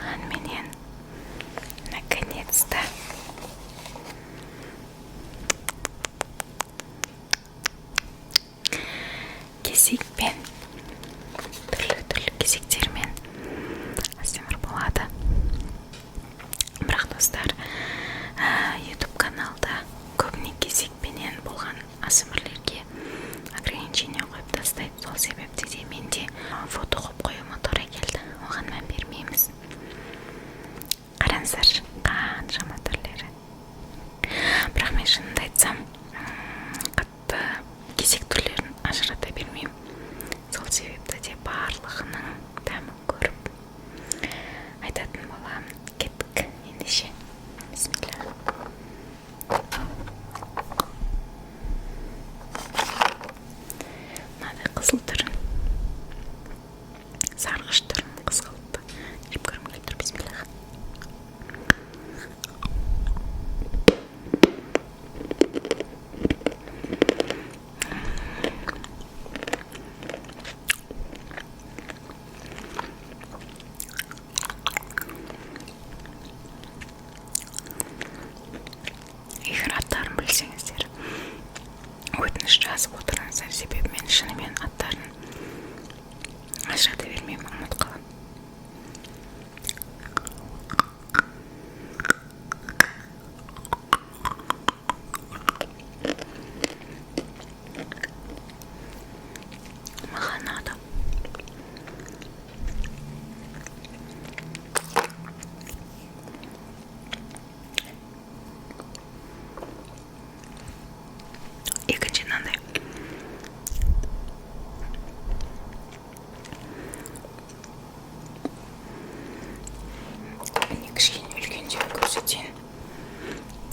болғанменен наконец-то кесекпен түрлі кесектермен асмр болады. Бірақ достар, YouTube каналда көбіне кесекпенен болған асмрлерге ограничение қойып тастайды. Сол себепті де менде фото қойып қоюыма тура келді. Оған мән бермейміз. Қараңыздар, қаншама түрлері. Бірақ мен шынымды айтсам, қатты кесек түрлерін ажырата бермеймін. Сол себепті де барлығының дәмін көріп айтатын боламын. Кеттік ендеше. Бисмилля. Мынадай қызыл түрін, сарғыш түрін, қызғылтты жеп көргім келіп тұр. Бисмилля. Егер аттарын білсеңіздер, өтініш жазып отырыңыздар, себебі мен шынымен аттарын ажырата бермеймін, ұмыт қалам. Маған ұнады. Екінші мынандай. Міне кішкене үлкендеу көрсетейін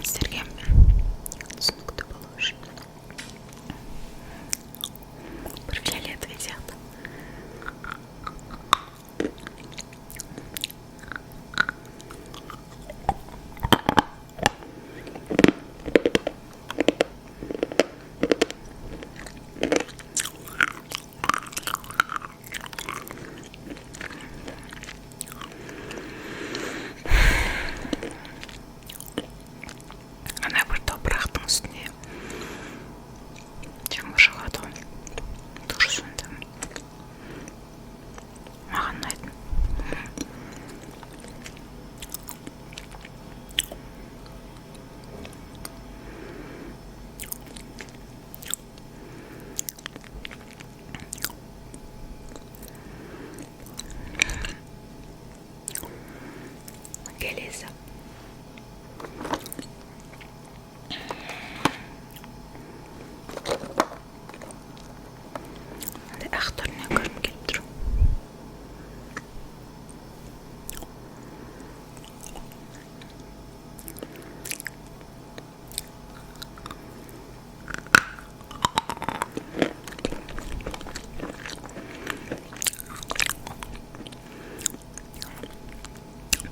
сіздерге түсінікті болу үшін. Бір фиолетовый сияқты. Ана бір топырақтың үстіне жаңбыр жауады ғой. Дұрыс онда. Маған ұнайды. Келесі. Ақ түрінен көргім келіп тұр.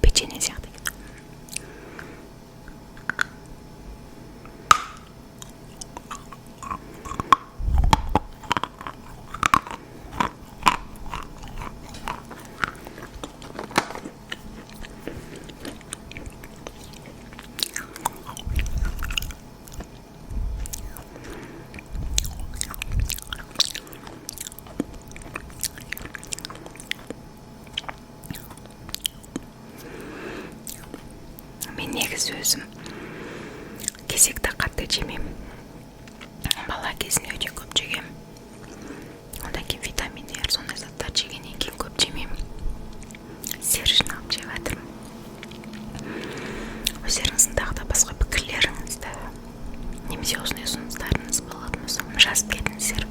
Печенье сияқты. Мен негізі өзім кесекті қатты жемеймін. Бала кезімде өте көп жегем. Одан кейін витаминдер, сондай заттар жегеннен кейін көп жемеймін. Сер жинап жеп жатырмын. Өздеріңіздің тағы да басқа пікірлеріңізді немесе осындай ұсыныстарыңыз болатын болса, жазып кетіңіздер.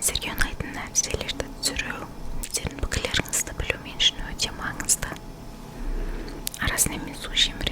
Сіздерге ұнайтын нәрселерді түсіру, сіздердің пікірлеріңізді білу мен үшін өте маңызды. Арасында мен су ішемін.